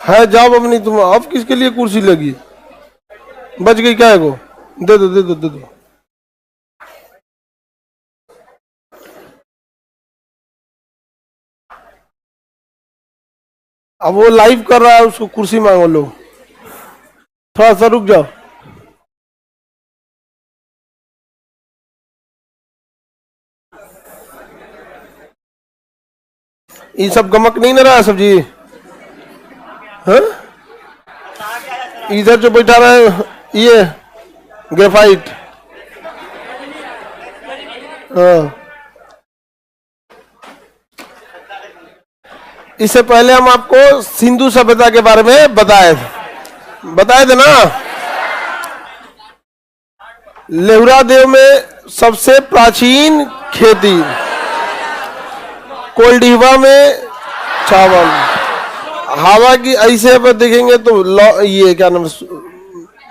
है जाओ अपनी। तुम अब किसके लिए कुर्सी लगी? बच गई क्या है? को दे दो दे दो दे दो। अब वो लाइव कर रहा है, उसको कुर्सी मांगो लो। थोड़ा सा रुक जाओ। ये सब गमक नहीं ना रहा सब्जी? हाँ? इधर जो बैठा रहा है ये ग्रेफाइट। हाँ, इससे पहले हम आपको सिंधु सभ्यता के बारे में बताए थे ना। लेहुरा देव में सबसे प्राचीन खेती, कोल्डीवा में चावल। हवा की ऐसे पर देखेंगे तो ये क्या नाम,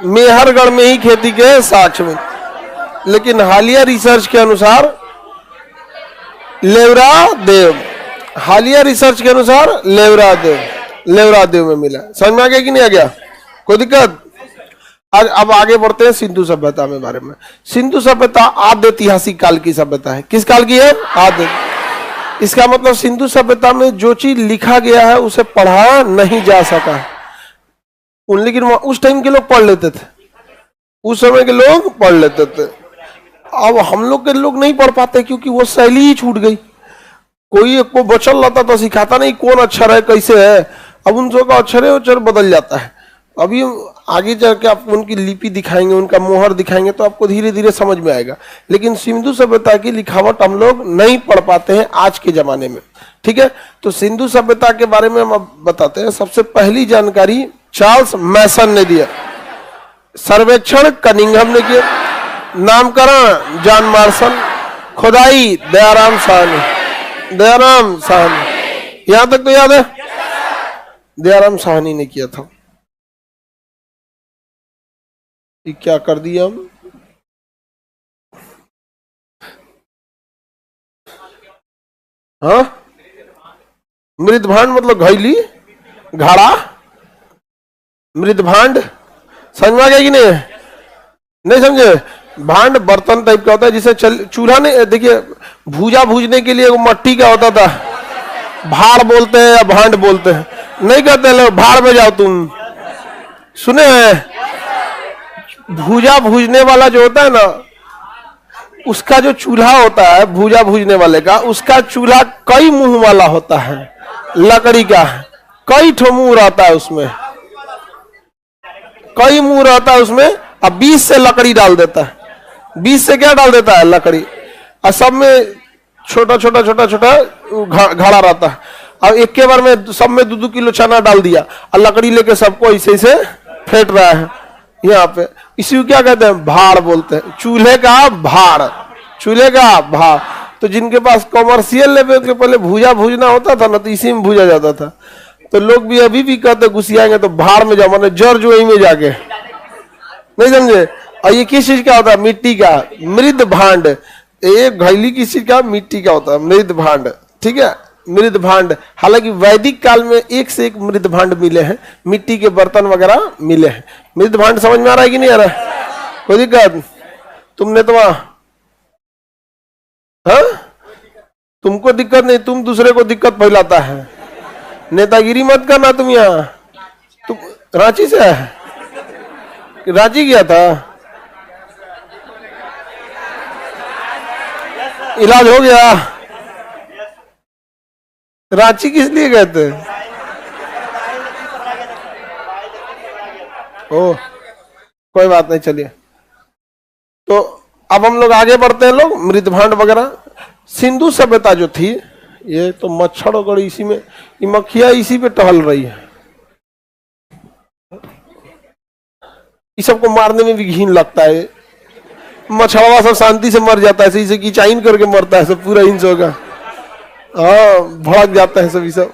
मेहरगढ़ में ही खेती के साक्ष्य में। लेकिन हालिया रिसर्च के अनुसार लेवरा देव में मिला। समझ में आ गया कि नहीं आ गया? कोई दिक्कत? आज अब आगे बढ़ते हैं सिंधु सभ्यता में बारे में। सिंधु सभ्यता आद्य ऐतिहासिक काल की सभ्यता है। किस काल की है? आद्य। इसका मतलब सिंधु सभ्यता में जो चीज लिखा गया है उसे पढ़ा नहीं जा सका। लेकिन उस टाइम के लोग पढ़ लेते थे, उस समय के लोग पढ़ लेते थे। अब हम लोग के लोग नहीं पढ़ पाते क्योंकि वो शैली ही छूट गई। कोई एक को बचल रहता तो सिखाता नहीं कौन अक्षर है कैसे है। अब उन सबका अक्षर बदल जाता है। अभी आगे जाके आप उनकी लिपि दिखाएंगे, उनका मोहर दिखाएंगे तो आपको धीरे धीरे समझ में आएगा। लेकिन सिंधु सभ्यता की लिखावट हम लोग नहीं पढ़ पाते हैं आज के जमाने में। ठीक है, तो सिंधु सभ्यता के बारे में हम अब बताते हैं। सबसे पहली जानकारी चार्ल्स मैसन ने दिया, सर्वेक्षण कनिंघम ने किया, नामकरण जॉन मार्शल, खुदाई दयाराम साहनी। यहां तक तो याद है? दयाराम साहनी ने किया था। ये क्या कर दिया हम? हाँ, मृदभांड मतलब घैली, घड़ा, मृदभांड। समझ में आ गया कि नहीं? नहीं समझे? भांड बर्तन टाइप का होता है जिसे चूल्हा नहीं, देखिए भूजा भूजने के लिए वो मट्टी का होता था, भाड़ बोलते हैं या भांड बोलते हैं। नहीं कहते लोग भाड़ में जाओ तुम, सुने हैं? भूजा भूजने वाला जो होता है ना, उसका जो चूल्हा होता है भूजा भूजने वाले का, उसका चूल्हा कई मुंह वाला होता है, लकड़ी का। कई ठो मुंह रहता है उसमें, कई मुंह रहता है उसमें। अब 20 से लकड़ी डाल देता है। 20 से क्या डाल देता है? लकड़ी। और सब में छोटा छोटा घड़ा रहता है। अब एक के बार में सब में 2-2 किलो चना डाल दिया और लकड़ी लेके सबको ऐसे फेंट रहा है यहाँ पे। इसी को क्या कहते हैं? भाड़ बोलते हैं। चूल्हे का भाड़। तो जिनके पास कॉमर्शियल लेवल के पहले भूजा भूजना होता था ना, तो इसी में भूजा जाता था। तो लोग भी अभी भी कहते घुसियाएंगे तो भाड़ में जाओ, मैंने जड़ जो में जाके। नहीं समझे? और ये किस चीज का होता है? मिट्टी का, मृद भांड। एक घैली किस चीज का? मिट्टी का होता है, मृद भांड। ठीक है, मृद भांड। हालांकि वैदिक काल में एक से एक मृद भांड मिले हैं, मिट्टी के बर्तन वगैरह मिले हैं। मृद भांड समझ में आ रहा है कि नहीं आ रहा है? कोई दिक्कत? तुमने तो हाँ, तुमको दिक्कत नहीं, तुम दूसरे को दिक्कत फैलाता है। नेतागिरी मत करना तुम। यहाँ तुम रांची से है? रांची गया था, इलाज हो गया? रांची किस लिए गए थे? ओ, कोई बात नहीं, चलिए। तो अब हम लोग आगे बढ़ते हैं। लोग मृदभांड वगैरह। सिंधु सभ्यता जो थी, ये तो मच्छर वगैरह इसी में, ये मक्खियां इसी पे टहल रही है। इस सबको मारने में भी घिन लगता है। मछुआरा सब शांति से मर जाता है, इसे कीचाइन करके मरता है सब, पूरा इंच होगा। हाँ, भड़क जाता है सभी सब।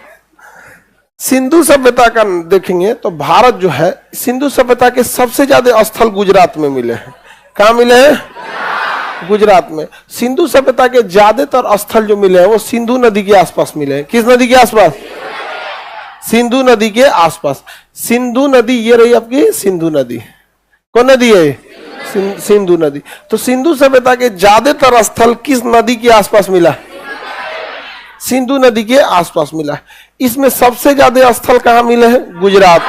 सिंधु सभ्यता का देखेंगे तो भारत जो है, सिंधु सभ्यता के सबसे ज्यादा स्थल गुजरात में मिले हैं। कहाँ मिले हैं? गुजरात में। सिंधु सभ्यता के ज्यादातर स्थल जो मिले हैं वो सिंधु नदी के आसपास मिले हैं। किस नदी के आसपास? सिंधु नदी के आसपास। सिंधु नदी ये रही आपकी सिंधु नदी। कौन नदी है? सिंधु नदी। तो सिंधु सभ्यता के ज्यादातर स्थल किस नदी के आसपास मिला? सिंधु नदी के आसपास मिला। इसमें सबसे ज्यादा स्थल कहां मिले हैं? गुजरात।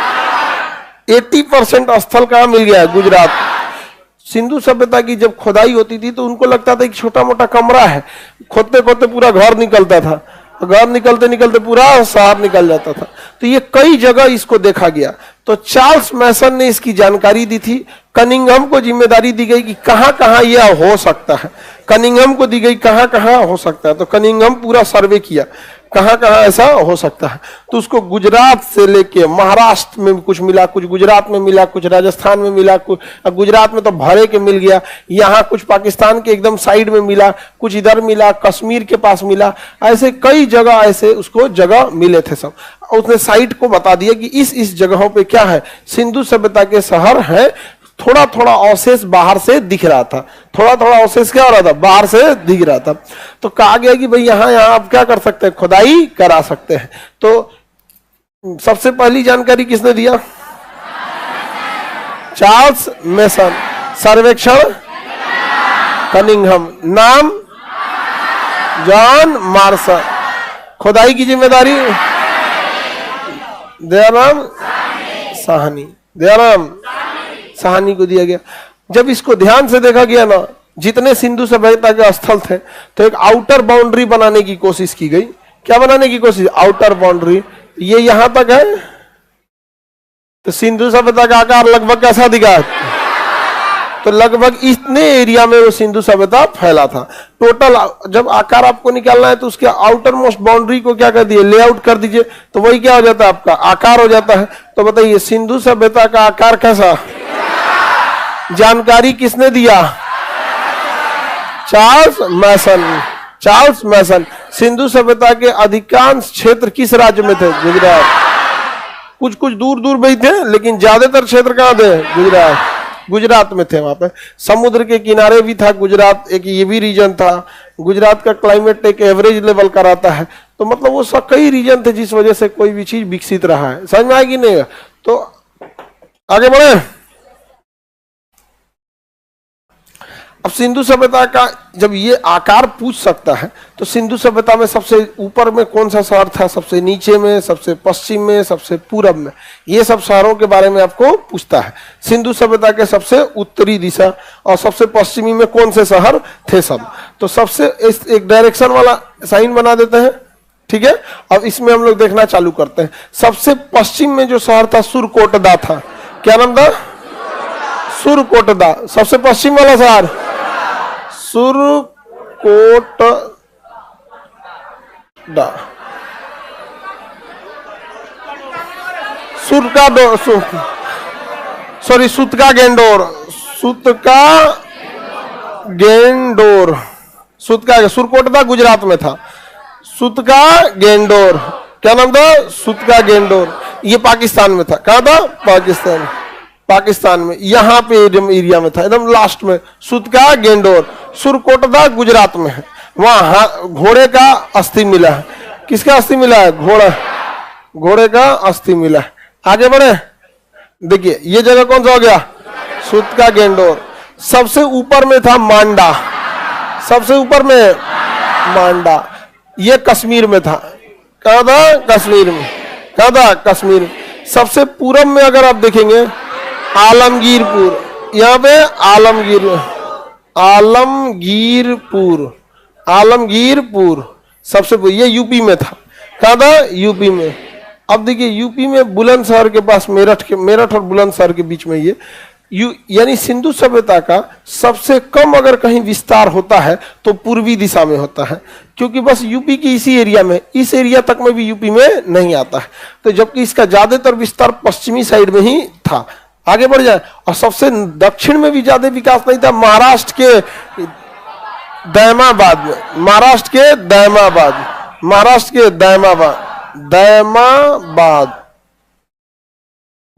80% स्थल कहां मिल गया है? गुजरात। सिंधु सभ्यता की जब खुदाई होती थी तो उनको लगता था कि छोटा मोटा कमरा है, खोदते खोदते पूरा घर निकलता था, घर निकलते निकलते पूरा शहर निकल जाता था। तो ये कई जगह इसको देखा गया। तो चार्ल्स मैसन ने इसकी जानकारी दी थी। कनिंघम को जिम्मेदारी दी गई कि कहां कहां यह हो सकता है। कनिंघम को दी गई कहां कहां हो सकता है। तो कनिंघम पूरा सर्वे किया कहां कहां ऐसा हो सकता है। तो उसको गुजरात से लेके महाराष्ट्र में कुछ मिला, कुछ गुजरात में मिला, कुछ राजस्थान में मिला, कुछ गुजरात में तो भरे के मिल गया, यहाँ कुछ पाकिस्तान के एकदम साइड में मिला, कुछ इधर मिला, कश्मीर के पास मिला। ऐसे कई जगह ऐसे उसको जगह मिले थे सब। उसने साइट को बता दिया कि इस जगहों पे क्या है, सिंधु सभ्यता के शहर है। थोड़ा थोड़ा अवशेष बाहर से दिख रहा था, थोड़ा थोड़ा अवशेष क्या हो रहा था? बाहर से दिख रहा था। तो कहा गया कि भाई यहाँ आप क्या कर सकते हैं? खुदाई करा सकते हैं। तो सबसे पहली जानकारी किसने दिया? चार्ल्स मैसन। सर्वेक्षण कनिंघम। नाम जॉन मार्शल। खुदाई की जिम्मेदारी दयाराम साहनी। दयाराम साहनी को दिया गया। जब इसको ध्यान से देखा गया ना, जितने सिंधु सभ्यता के स्थल थे, तो एक आउटर बाउंड्री बनाने की कोशिश की गई। क्या बनाने की कोशिश? Outer boundary. ये यहां तक है। तो सिंधु सभ्यता का आकार लगभग कैसा दिखा? तो लगभग इतने एरिया में वो सिंधु सभ्यता फैला था। टोटल जब आकार आपको निकालना है तो उसके आउटर मोस्ट बाउंड्री को क्या कर दिए? लेआउट कर दीजिए, तो वही क्या हो जाता है? आपका आकार हो जाता है। तो बताइए सिंधु सभ्यता का आकार कैसा? जानकारी किसने दिया? चार्ल्स मैसन। चार्ल्स मैसन। सिंधु सभ्यता के अधिकांश क्षेत्र किस राज्य में थे? गुजरात। कुछ कुछ दूर दूर भी थे, लेकिन ज्यादातर क्षेत्र कहां थे? गुजरात। गुजरात में थे। वहां पे समुद्र के किनारे भी था गुजरात, एक ये भी रीजन था। गुजरात का क्लाइमेट एक एवरेज लेवल का रहता है। तो मतलब वो सब कई रीजन थे जिस वजह से कोई भी चीज विकसित रहा है। समझ में आएगी नहीं? तो आगे बढ़े। अब सिंधु सभ्यता का जब ये आकार पूछ सकता है, तो सिंधु सभ्यता में सबसे ऊपर में कौन सा शहर था, सबसे नीचे में, सबसे पश्चिम में, सबसे पूरब में, ये सब शहरों के बारे में आपको पूछता है। सिंधु सभ्यता के सबसे उत्तरी दिशा और सबसे पश्चिमी में कौन से शहर थे सब। तो सबसे एक डायरेक्शन वाला साइन बना देते हैं, ठीक है। अब इसमें हम लोग देखना चालू करते हैं। सबसे पश्चिम में जो शहर था सुरकोटदा था। क्या नाम था? सुरकोटदा। सबसे पश्चिम वाला शहर सुरकोटदा। सुतका गेंडोर। सुतका गेंडोर। सुतका सुरकोटदा गुजरात में था। सुतका गेंडोर क्या नाम था? सुतका गेंडोर। ये पाकिस्तान में था। कहां था? पाकिस्तान। पाकिस्तान में यहाँ पे एरिया में था, एकदम लास्ट में। सुतका गेंडोर। सुरकोटदा गुजरात में है। वहां घोड़े का अस्थि मिला है। किसका अस्थि मिला है? घोड़े का अस्थि मिला है। आगे बढ़े। देखिए ये जगह कौन सा हो गया? सुतका गेंडोर। सबसे ऊपर में था मांडा। सबसे ऊपर में मांडा। ये कश्मीर में था। कहा था? कश्मीर में। कहा था? कश्मीर में। सबसे पूरब में अगर आप देखेंगे आलमगीरपुर। यहाँ पे आलमगीरपुर सबसे ये यूपी में था। कहा था? यूपी में। अब देखिए यूपी में बुलंदशहर के पास मेरठ और बुलंदशहर के बीच में ये यानी सिंधु सभ्यता का सबसे कम अगर कहीं विस्तार होता है तो पूर्वी दिशा में होता है, क्योंकि बस यूपी की इसी एरिया में, इस एरिया तक में भी यूपी में नहीं आता है। तो जबकि इसका ज्यादातर विस्तार पश्चिमी साइड में ही था। आगे बढ़ जाए। और सबसे दक्षिण में भी ज्यादा विकास नहीं था। महाराष्ट्र के दैमाबाद में। महाराष्ट्र के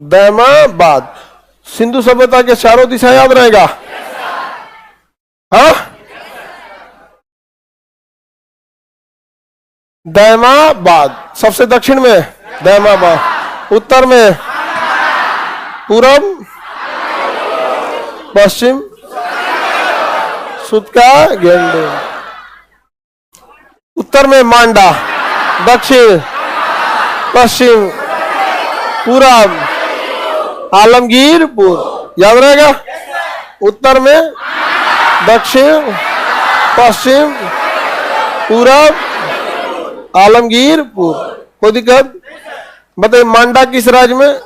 दैमाबाद। सिंधु सभ्यता के चारों दिशा याद रहेगा? हाँ, दैमाबाद सबसे दक्षिण में। दैमाबाद। उत्तर में पूरब, पश्चिम, सुतका गेंडोर। उत्तर में मांडा, दक्षिण, पश्चिम, पूरब, आलमगीरपुर। याद रहेगा? उत्तर में दक्षिण, पश्चिम, पूरब, आलमगीरपुर। कोई दिक्कत? बताइए मांडा किस राज्य में?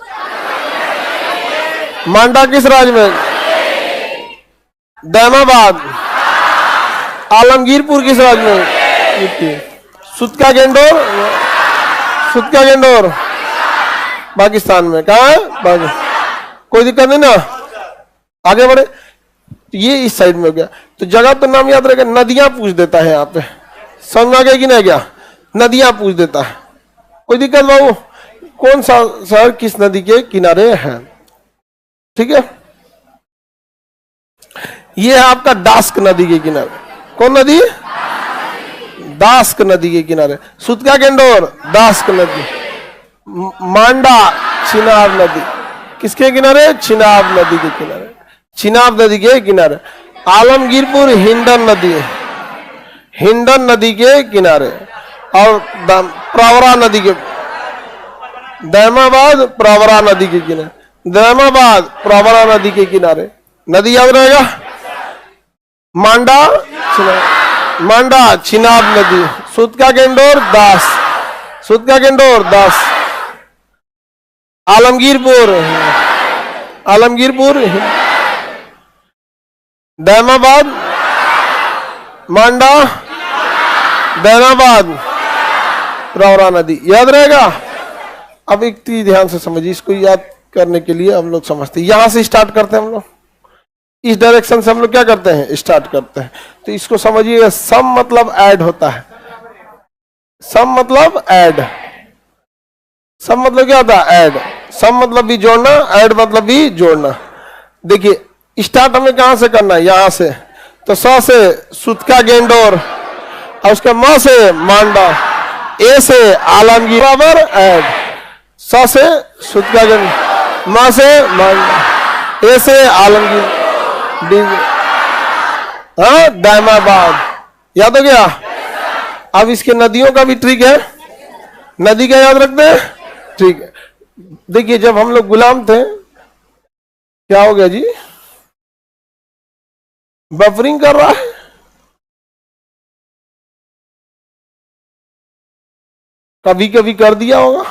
मांडा किस राज्य में? दैमाबाद। आलमगीरपुर किस राज्य में? सुतका गेंडोर, सुतका गेंडोर पाकिस्तान में। कहा है? कोई दिक्कत नहीं ना? आगे बढ़े। ये इस साइड में हो गया। तो जगह तो नाम याद रहेगा। नदियां पूछ देता है यहाँ पे, समझ आ गया कि नहीं गया? नदियां पूछ देता है। कोई दिक्कत बाबू? कौन सा शहर किस नदी के किनारे है? ठीक है, ये है आपका दास्क नदी के किनारे। कौन नदी? दास्क नदी के किनारे। सुतका गेंडोर दास्क नदी। मांडा चिनाब नदी किसके किनारे? चिनाब नदी के किनारे। चिनाब नदी के किनारे। आलमगीरपुर हिंडन नदी, हिंडन नदी के किनारे। और प्रवरा नदी के, दैमाबाद प्रवरा नदी के किनारे। दैमाबाद प्रवरा नदी के किनारे। नदी याद रहेगा? मांडा चिनाब, मांडा चिनाब नदी। सुतका गेंडोर दास, सुतका गेंडोर दास। आलमगीरपुर, आलमगीरपुर, दैमाबाद, मांडा, दैमाबाद, प्रवरा नदी। याद रहेगा? अब एक चीज ध्यान से समझिए, इसको याद करने के लिए हम लोग समझते हैं। यहां से स्टार्ट करते हैं हम लोग, इस डायरेक्शन से हम लोग क्या करते हैं? स्टार्ट करते हैं। तो इसको समझिए, सम मतलब ऐड होता है। सम मतलब ऐड। सम मतलब क्या होता है? ऐड। सम मतलब भी जोड़ना, ऐड मतलब भी जोड़ना। देखिए स्टार्ट हमें कहां से करना है? यहां से। तो स से सुतका गेंडोर, और उसके म से मांडा, ए से आलमगीर बराबर ऐड। स से सुतका गेंडोर, म से मांडा, ए से आलमगीर, हाँ दैमाबाद। याद हो गया? अब इसके नदियों का भी ट्रिक है। नदी का याद रखते हैं? ठीक है। देखिए जब हम लोग गुलाम थे, क्या हो गया जी? बफरिंग कर रहा है। कभी कभी कर दिया होगा।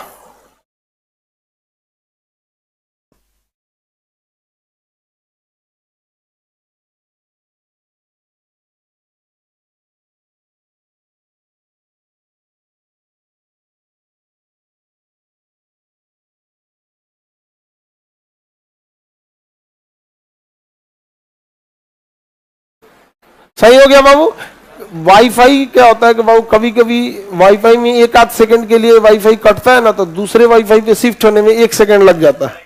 सही हो गया बाबू? वाईफाई क्या होता है कि बाबू कभी कभी वाईफाई में एक आध सेकंड के लिए वाईफाई कटता है ना, तो दूसरे वाईफाई पे शिफ्ट होने में 1 सेकंड लग जाता है,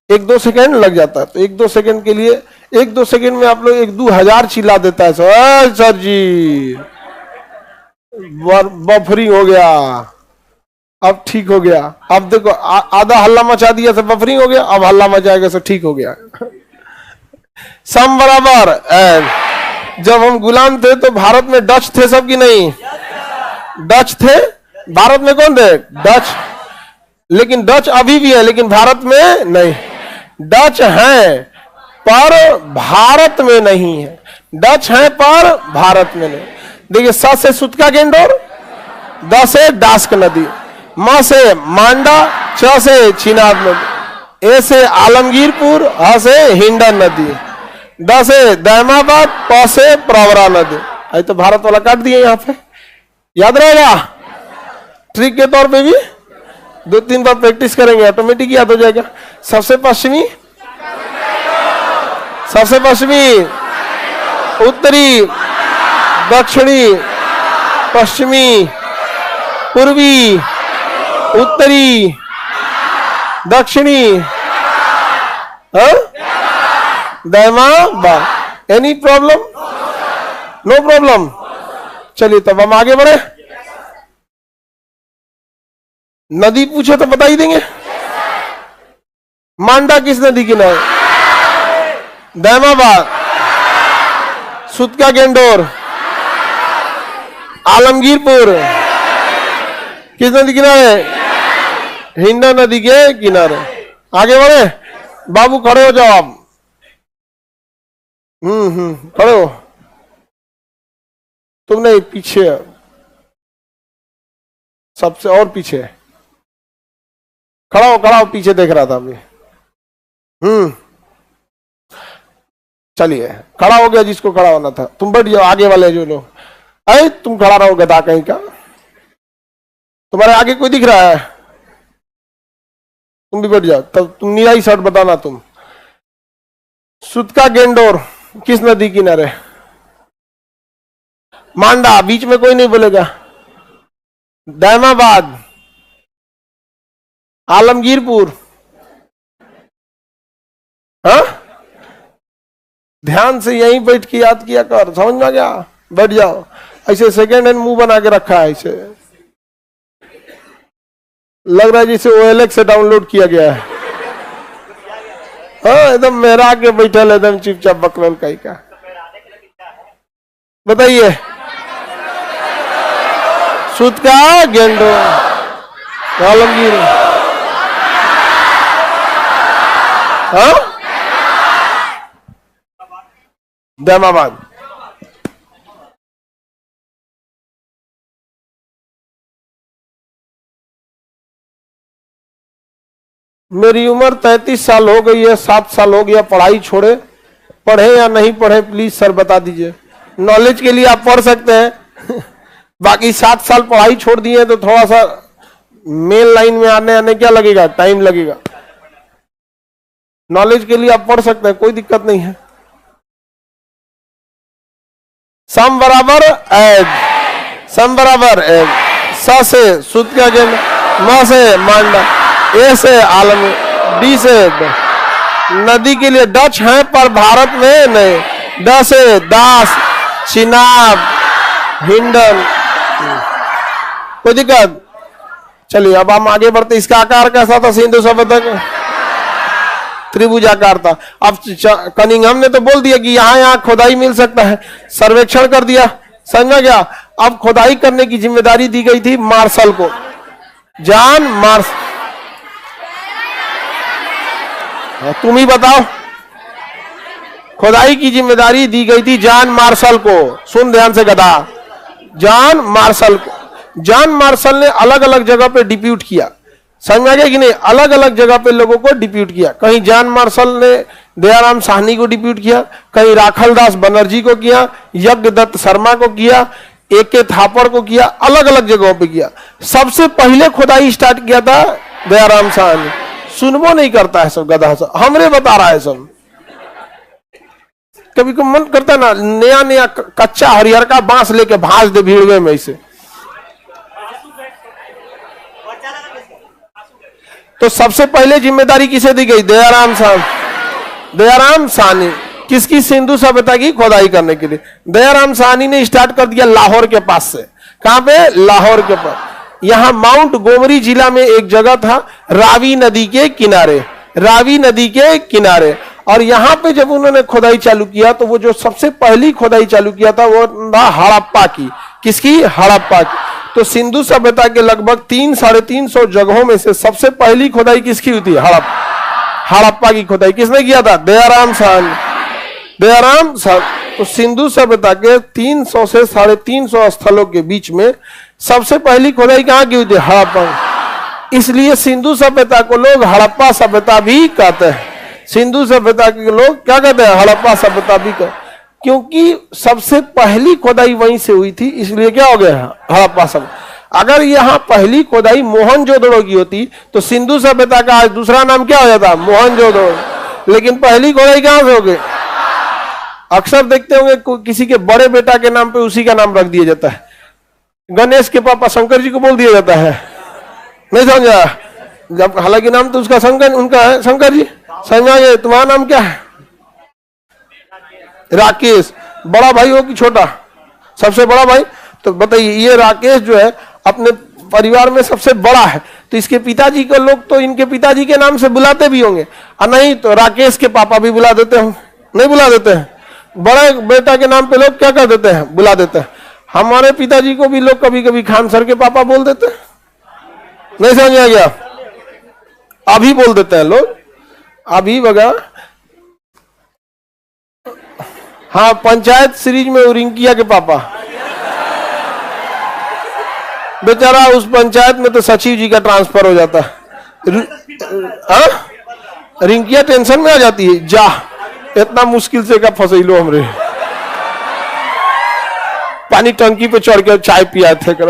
1-2 सेकंड लग जाता है। तो 1-2 सेकंड के लिए, 1-2 सेकंड में आप लोग 1-2 हजार चिल्ला देता है सर जी बफरिंग हो गया। अब ठीक हो गया। अब देखो आधा हल्ला मचा दिया तो बफरिंग हो गया, अब हल्ला मचाएगा तो ठीक हो गया। सम बराबर एंड। जब हम गुलाम थे तो भारत में डच थे सब की नहीं? डच थे भारत में। कौन थे? डच। लेकिन डच अभी भी है, लेकिन भारत में नहीं। डच हैं पर भारत में नहीं है। डच हैं पर भारत में नहीं। देखिए स से सुतका गेंडोर, द से दास्क नदी, म से मांडा, च से चिनाब नदी, ए से आलमगीरपुर, ह से हिंडन नदी, द से दैमाबाद, प से प्रवरा नदी। अरे तो भारत वाला काट दिए यहाँ पे। याद रहेगा? ट्रिक के तौर पे भी 2-3 बार प्रैक्टिस करेंगे ऑटोमेटिक याद हो जाएगा। सबसे पश्चिमी, सबसे पश्चिमी, उत्तरी, दक्षिणी, पश्चिमी, पूर्वी, उत्तरी, दक्षिणी, Daimabad. Any problem? No problem. चलिए तब हम आगे बढ़े। नदी पूछो तो बता ही देंगे। मांडा किस नदी किनारे? दैमाबाद, सुतका गेंडोर, आलमगीरपुर किस नदी किनारे? हिंडा नदी के किनारे। आगे बढ़े बाबू, खड़े हो जाओ आप। खड़े हो। तुम नहीं, पीछे सबसे और पीछे खड़ा हो, खड़ा हो, पीछे देख रहा था अभी। चलिए खड़ा हो गया जिसको खड़ा होना था। तुम बैठ जाओ, आगे वाले जो लोग। अरे तुम खड़ा रहो गधा कहीं का, तुम्हारे आगे कोई दिख रहा है? तुम भी बैठ जाओ। तब तुम नीला ही शर्ट बताना। तुम सुतका गेंडोर किस नदी किनारे? मांडा, बीच में कोई नहीं बोलेगा। दैमाबाद, आलमगीरपुर। हाँ, ध्यान से यहीं बैठ के याद किया कर, समझ में आ गया? बैठ जाओ। ऐसे सेकेंड हैंड मुंह बना के रखा है, ऐसे लग रहा है जैसे OLX से डाउनलोड किया गया है। हाँ, एकदम मेहरा के बैठल, एकदम चुपचाप बकलोल कहीं का। बताइए। सुतका गेंडो, आलमगीर। हाँ, दैमाबाद। मेरी उम्र 33 साल हो गई है, 7 साल हो गया पढ़ाई छोड़े। पढ़े या नहीं पढ़े प्लीज सर बता दीजिए। नॉलेज के लिए आप पढ़ सकते हैं बाकी 7 साल पढ़ाई छोड़ दिए तो थोड़ा सा मेन लाइन में आने क्या लगेगा? टाइम लगेगा। नॉलेज के लिए आप पढ़ सकते हैं, कोई दिक्कत नहीं है। सम बराबर एग, सम बराबर एग। स से सुत का गेंद, म से मांडा, ए से आलम, डी से नदी के लिए डच है पर भारत में नहीं। ड से दास, चिनाब, हिंडन। कोई दिक्कत? चलिए अब हम आगे बढ़ते। इसका आकार कैसा था? सिंधु सभ्यता का त्रिभुजाकार था। अब कनिंघम ने तो बोल दिया कि यहाँ यहाँ खुदाई मिल सकता है, सर्वेक्षण कर दिया, समझा गया। अब खुदाई करने की जिम्मेदारी दी गई थी मार्शल को, जॉन मार्शल। तुम ही बताओ। खुदाई की जिम्मेदारी दी गई थी जॉन मार्शल को। सुन ध्यान से गधा, जॉन मार्शल को। जॉन मार्शल ने अलग अलग जगह पे डिप्यूट किया, समझ में आ गया कि नहीं? अलग अलग जगह पे लोगों को डिप्यूट किया। कहीं जॉन मार्शल ने दयाराम साहनी को डिप्यूट किया, कहीं राखलदास बनर्जी को किया, यज्ञदत्त शर्मा को किया, AK थापड़ को किया, अलग अलग जगहों पे किया। सबसे पहले खुदाई स्टार्ट किया था दयाराम साहनी। सुनबो नहीं करता है सब गधा सब, हमरे बता रहा है सब। कभी को मन करता ना नया नया कच्चा हरियर का बांस लेके भाज दे भीड़वे में से। तो सबसे पहले जिम्मेदारी किसे दी गई? दयाराम साहनी। दयाराम साहनी किसकी? सिंधु सभ्यता की खुदाई करने के लिए दयाराम साहनी ने स्टार्ट कर दिया लाहौर के पास से। कहां पे? लाहौर के पास। यहां माउंट गोमरी जिला में एक जगह था, रावी नदी के किनारे, रावी नदी के किनारे। और यहां पे जब उन्होंने खुदाई चालू किया तो वो जो सबसे पहली खुदाई चालू किया था वो था हड़प्पा की। किसकी? हड़प्पा की। तो सिंधु सभ्यता के लगभग 300-350 जगहों में से सबसे पहली खुदाई किसकी हुई थी? हड़प्पा की खुदाई किसने किया था? दयाराम साहनी। दयाराम साहनी। तो सिंधु सभ्यता के 300 से 350 स्थलों के बीच में सबसे पहली खुदाई कहां की हुई थी? हड़प्पा। इसलिए सिंधु सभ्यता को लोग हड़प्पा सभ्यता भी कहते हैं। सिंधु सभ्यता के लोग क्या कहते हैं? हड़प्पा सभ्यता भी कहते हैं, क्योंकि सबसे पहली खुदाई वहीं से हुई थी, इसलिए क्या हो गया? हड़प्पा सभ्यता। अगर यहाँ पहली खुदाई मोहनजोदड़ो की होती तो सिंधु सभ्यता का आज दूसरा नाम क्या हो जाता? मोहनजोदड़ो। लेकिन पहली खुदाई कहां से हो गई? अक्सर देखते होंगे किसी के बड़े बेटा के नाम पे उसी का नाम रख दिया जाता है। गणेश के पापा शंकर जी को बोल दिया जाता है, नहीं समझा? जब हालांकि नाम तो उसका शंकर, उनका है शंकर जी। समझा? तुम्हारा नाम क्या है? राकेश। बड़ा भाई हो कि छोटा? सबसे बड़ा भाई। तो बताइए, ये राकेश जो है अपने परिवार में सबसे बड़ा है, तो इसके पिताजी को लोग तो इनके पिताजी के नाम से बुलाते भी होंगे, और नहीं तो राकेश के पापा भी बुला देते हैं, नहीं बुला देते हैं? बड़े बेटा के नाम पे लोग क्या कर देते हैं, बुला देते हैं। हमारे पिताजी को भी लोग कभी कभी खान सर के पापा बोल देते हैं, नहीं समझ आ गया? अभी बोल देते हैं लोग, अभी वगैरह। हाँ, पंचायत सीरीज में रिंकिया के पापा, बेचारा उस पंचायत में तो सचिव जी का ट्रांसफर हो जाता है। रिंकिया टेंशन में आ जाती है, जा इतना मुश्किल से का फंसैलो हमरे, पानी टंकी पे चढ़ के चाय पिया थे कर।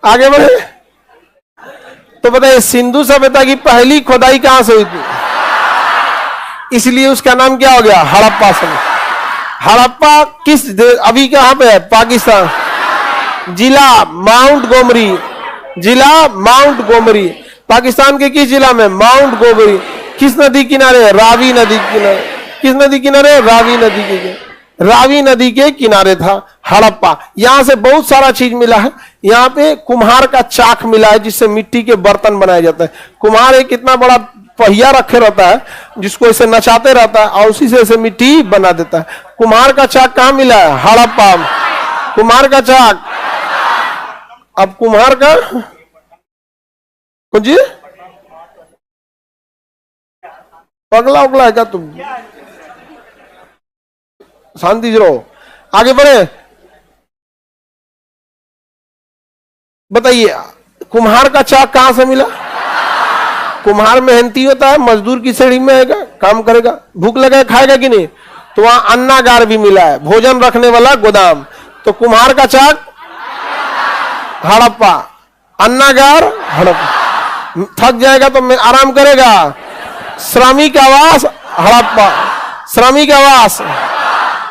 आगे बढ़े तो बताइए, सिंधु सभ्यता की पहली खोदाई कहां से हुई थी? इसलिए उसका नाम क्या हो गया, हड़प्पा सभ्यता। हड़प्पा किस देश, अभी कहां पे है? पाकिस्तान, जिला माउंट गोमरी, जिला माउंट गोमरी। पाकिस्तान के किस जिला में? माउंट गोमरी। किस नदी किनारे? रावी नदी किनारे। किस नदी किनारे? रावी नदी के, रावी नदी के किनारे था हड़प्पा। यहां से बहुत सारा चीज मिला है। यहाँ पे कुम्हार का चाक मिला है, जिससे मिट्टी के बर्तन बनाए जाते हैं। कुम्हार एक कितना बड़ा पहिया रखे रहता है, जिसको ऐसे नचाते रहता है और उसी से ऐसे मिट्टी बना देता है। कुम्हार का चाक कहाँ मिला है? हड़प्पा। कुम्हार का चाक। अब कुम्हार का जी पगला उगला है क्या तुम? शांति से रहो, आगे बढ़े। बताइए, कुम्हार का चाक कहां से मिला? कुम्हार मेहनती होता है, मजदूर की श्रेणी में आएगा, काम करेगा, भूख लगा खाएगा कि नहीं? तो वहां अन्नागार भी मिला है, भोजन रखने वाला गोदाम। तो कुम्हार का चाक हड़प्पा, अन्नागार हड़प्पा। थक जाएगा तो आराम करेगा, श्रमिक आवास हड़प्पा, श्रमिक आवास,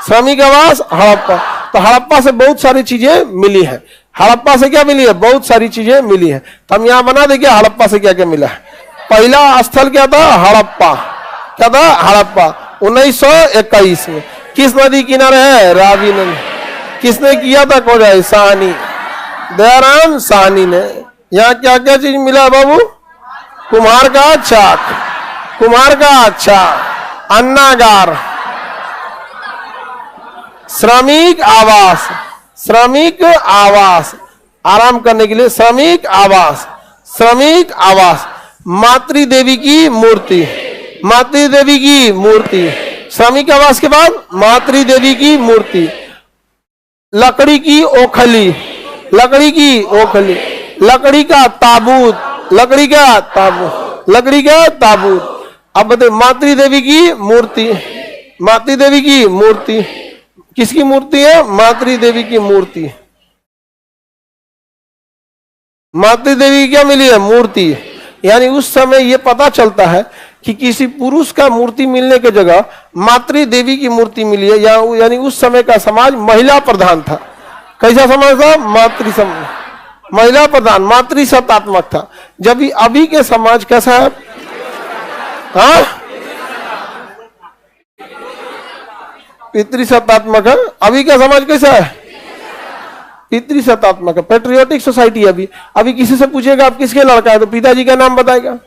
श्रमिक आवास हड़प्पा। तो हड़प्पा से बहुत सारी चीजें मिली है। हड़प्पा से क्या मिली है? बहुत सारी चीजें मिली है। तो हम यहां बना देंगे हड़प्पा से क्या क्या मिला है। पहला स्थल क्या था? हड़प्पा। क्या था? हड़प्पा। 1921 में। किस नदी किनारे है? रावी नदी। किसने किया था खोदाई? साहनी, दयाराम साहनी ने। यहाँ क्या क्या चीज मिला बाबू? कुम्हार का चाक, कुम्हार का चाक, अन्नागार, श्रमिक आवास, श्रमिक आवास, आराम करने के लिए श्रमिक आवास, श्रमिक आवास। मातृ देवी की मूर्ति, मातृ देवी की मूर्ति। श्रमिक आवास के बाद मातृ देवी की मूर्ति। लकड़ी की ओखली, लकड़ी की ओखली, लकड़ी का ताबूत, लकड़ी का ताबूत, लकड़ी का ताबूत। अब बताइए, मातृ देवी की मूर्ति, मातृ देवी की मूर्ति। किसकी मूर्ति है? मातृ देवी की मूर्ति। मातृ देवी क्या मिली है? मूर्ति। यानी उस समय यह पता चलता है कि किसी पुरुष का मूर्ति मिलने की जगह मातृ देवी की मूर्ति मिली है। यानी उस समय का समाज महिला प्रधान था। कैसा समाज था? मातृ समाज, महिला प्रधान, मातृ सत्तात्मक था। जब अभी के समाज कैसा है? हाँ, पितृसत्तात्मक है। अभी का समाज कैसा है? पितृसत्तात्मक है, पेट्रियोटिक सोसाइटी। अभी किसी से पूछेगा आप किसके लड़का है, तो पिताजी का नाम बताएगा।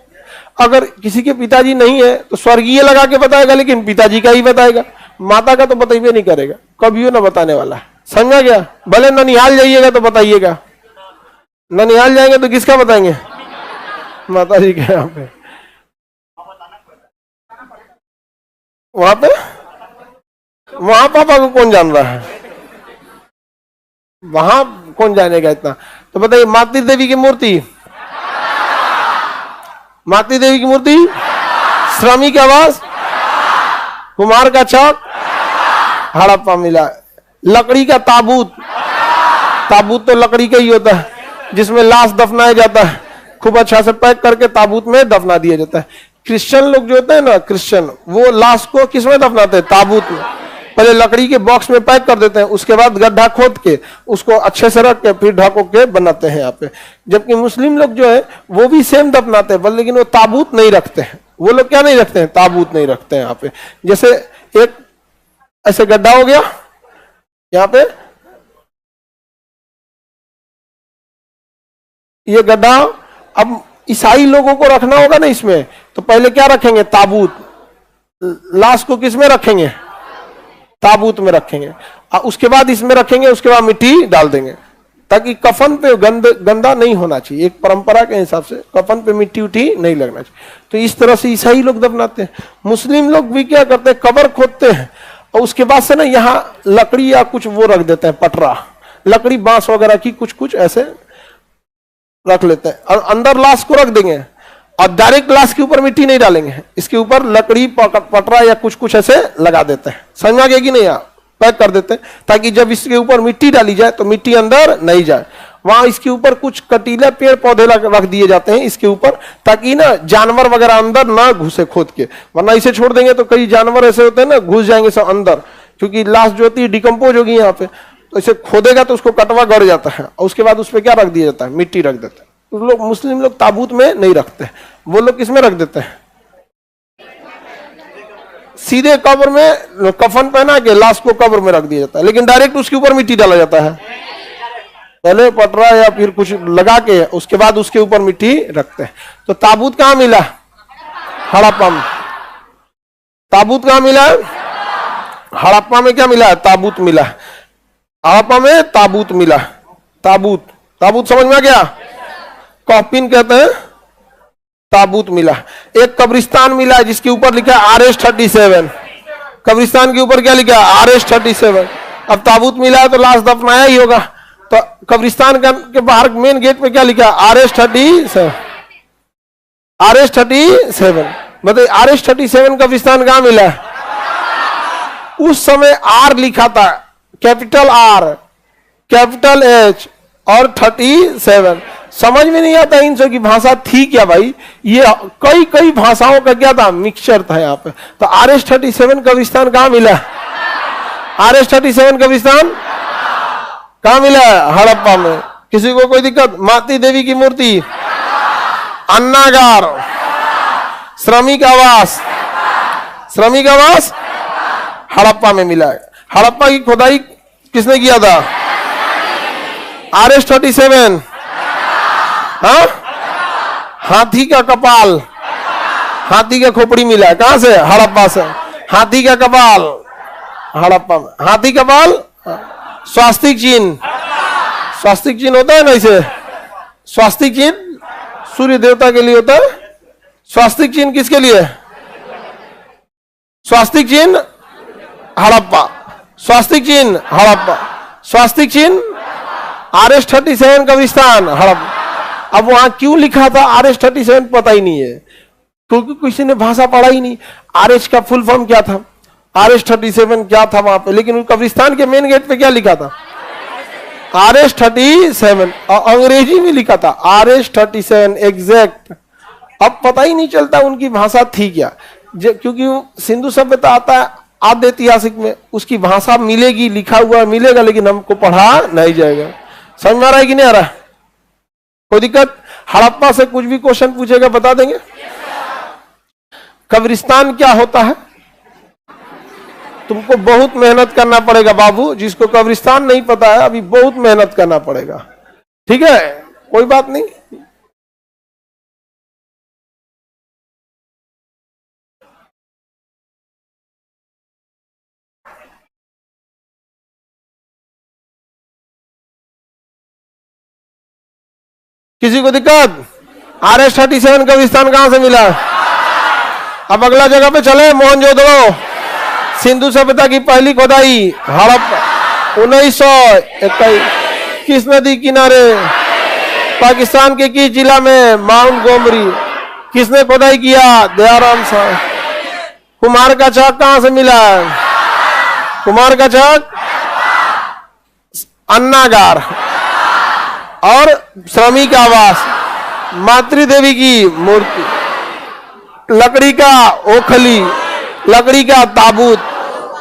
अगर किसी के पिताजी नहीं है तो स्वर्गीय लगा के बताएगा, लेकिन पिताजी का ही बताएगा, माता का तो बताइए नहीं करेगा, कभी ना बताने वाला है। समझा गया? भले ननिहाल जाइएगा तो बताइएगा, ननिहाल जाएंगे तो किसका बताएंगे? माता जी के। यहाँ पे, वहां पे, वहां पापा को कौन जान रहा है? वहां कौन जानेगा इतना? तो बताइए, मातृ देवी की मूर्ति, मातृ देवी की मूर्ति, श्रमिक आवास, कुम्हार का चाक, हड़प्पा मिला। लकड़ी का ताबूत, ताबूत तो लकड़ी का ही होता है, जिसमें लाश दफनाया जाता है। खूब अच्छा से पैक करके ताबूत में दफना दिया जाता है। क्रिश्चियन लोग जो होते हैं ना, क्रिश्चियन, वो लाश को किसमें दफनाते हैं? ताबूत में। पहले लकड़ी के बॉक्स में पैक कर देते हैं, उसके बाद गड्ढा खोद के उसको अच्छे से रख के फिर ढको के बनाते हैं यहाँ पे। जबकि मुस्लिम लोग जो है वो भी सेम दफनाते हैं, लेकिन वो ताबूत नहीं रखते हैं। वो लोग क्या नहीं रखते हैं? ताबूत नहीं रखते हैं यहाँ पे। जैसे एक ऐसे गड्ढा हो गया यहाँ पे, ये गड्ढा। अब ईसाई लोगों को रखना होगा ना इसमें, तो पहले क्या रखेंगे? ताबूत। लाश को किस में रखेंगे? ताबूत में रखेंगे। उसके बाद इसमें रखेंगे, उसके बाद मिट्टी डाल देंगे, ताकि कफन पे गंदा नहीं होना चाहिए। एक परंपरा के हिसाब से कफन पे मिट्टी उठी नहीं लगना चाहिए। तो इस तरह से ईसाई लोग दफनाते हैं। मुस्लिम लोग भी क्या करते हैं? कब्र खोदते हैं और उसके बाद से ना यहाँ लकड़ी या कुछ वो रख देते हैं, पटरा, लकड़ी बांस वगैरह की कुछ कुछ ऐसे रख लेते हैं और अंदर लाश को रख देंगे और डायरेक्ट लाश के ऊपर मिट्टी नहीं डालेंगे, इसके ऊपर लकड़ी पटरा या कुछ कुछ ऐसे लगा देते हैं। समझ में आ गया कि नहीं? पैक कर देते हैं ताकि जब इसके ऊपर मिट्टी डाली जाए तो मिट्टी अंदर नहीं जाए। वहां इसके ऊपर कुछ कटीले पेड़ पौधे रख दिए जाते हैं इसके ऊपर, ताकि ना जानवर वगैरह अंदर ना घुसे खोद के, वरना इसे छोड़ देंगे तो कई जानवर ऐसे होते हैं ना, घुस जाएंगे सब अंदर, क्योंकि लाश जो होती है डिकम्पोज होगी यहाँ पे, तो इसे खोदेगा तो उसको कटवा गड़ जाता है और उसके बाद उस पर क्या रख दिया जाता है? मिट्टी रख देते हैं। लोग मुस्लिम लोग ताबूत में नहीं रखते, वो लोग किसमें रख देते हैं? सीधे कब्र में कफन पहना के लाश को कब्र में रख दिया जाता है, लेकिन डायरेक्ट उसके ऊपर मिट्टी डाला जाता है। पहले पटरा या फिर कुछ लगा के उसके बाद उसके ऊपर मिट्टी रखते हैं। तो ताबूत कहाँ मिला? हड़प्पा में। ताबूत कहाँ मिला? हड़प्पा में क्या मिला? ताबूत मिला। हड़प्पा में ताबूत मिला। ताबूत, ताबूत समझ में आ गया? कॉफिन कहते हैं, ताबूत मिला। एक कब्रिस्तान मिला जिसके ऊपर लिखा है RH-37। कब्रिस्तान के ऊपर क्या लिखा है? RH-37। अब ताबूत मिला है तो लाश दफनाया ही होगा, तो कब्रिस्तान के बाहर मेन गेट पे क्या लिखा है? RH-37। RH-37 बताइए, RH-37 कब्रिस्तान कहाँ मिला? उस समय R लिखा था, कैपिटल R, कैपिटल H और 37। समझ में नहीं आता इन सब की भाषा थी क्या भाई? ये कई कई भाषाओं का क्या था? मिक्सचर था यहाँ पे। तो RH-37 कब्रिस्तान कहाँ मिला? RH-37 कब्रिस्तान कहाँ मिला? हड़प्पा में। किसी को कोई दिक्कत? माती देवी की मूर्ति, अन्नागार, श्रमिक आवास, श्रमिक आवास हड़प्पा में मिला है। हड़प्पा की खुदाई किसने किया था? RH-37। हाँ, हाथी का कपाल, हाथी का खोपड़ी मिला है। कहां से? हड़प्पा से। हाथी का कपाल हड़प्पा में। हाथी का बाल, स्वास्तिक चिन्ह, स्वास्तिक चिन्ह होता है ना इसे, स्वास्तिक चिन्ह सूर्य देवता के लिए होता है। स्वास्तिक चिन्ह किसके लिए? स्वास्तिक चिन्ह हड़प्पा, स्वास्तिक चिन्ह हड़प्पा, स्वास्तिक चिन्ह RH-37 कब्रिस्तान हड़प्पा। अब वहां क्यों लिखा था RH-37 पता ही नहीं है, क्योंकि किसी ने भाषा पढ़ा ही नहीं। RH का फुल फॉर्म क्या था, RH-37 क्या था वहां पे, लेकिन कब्रिस्तान के मेन गेट पे क्या लिखा था? RH-37, और अंग्रेजी में लिखा था RH-37 एग्जैक्ट। अब पता ही नहीं चलता उनकी भाषा थी क्या, क्योंकि सिंधु सभ्यता आता है आद्य ऐतिहासिक में, उसकी भाषा मिलेगी, लिखा हुआ मिलेगा, लेकिन हमको पढ़ा नहीं जाएगा। समझ में आ रहा है कि नहीं आ रहा? कोई दिक्कत? हड़प्पा से कुछ भी क्वेश्चन पूछेगा बता देंगे। कब्रिस्तान क्या होता है? तुमको बहुत मेहनत करना पड़ेगा बाबू, जिसको कब्रिस्तान नहीं पता है अभी बहुत मेहनत करना पड़ेगा, ठीक है? कोई बात नहीं। किसी को दिक्कत? RH-37 कब्रिस्तान कहां से मिला? अब अगला जगह पे चले, मोहनजोदड़ो। सिंधु सभ्यता की पहली खोदाई हड़प्पा 1921। किस नदी किनारे? पाकिस्तान के किस जिला में? माउंट गोमरी। किसने खोदाई किया? दयाराम साहब। कुम्हार का चाक कहां से मिला? कुम्हार का चाक अन्नागार। और श्रमिक आवास, मातृ देवी की मूर्ति, लकड़ी का ओखली, लकड़ी का ताबूत,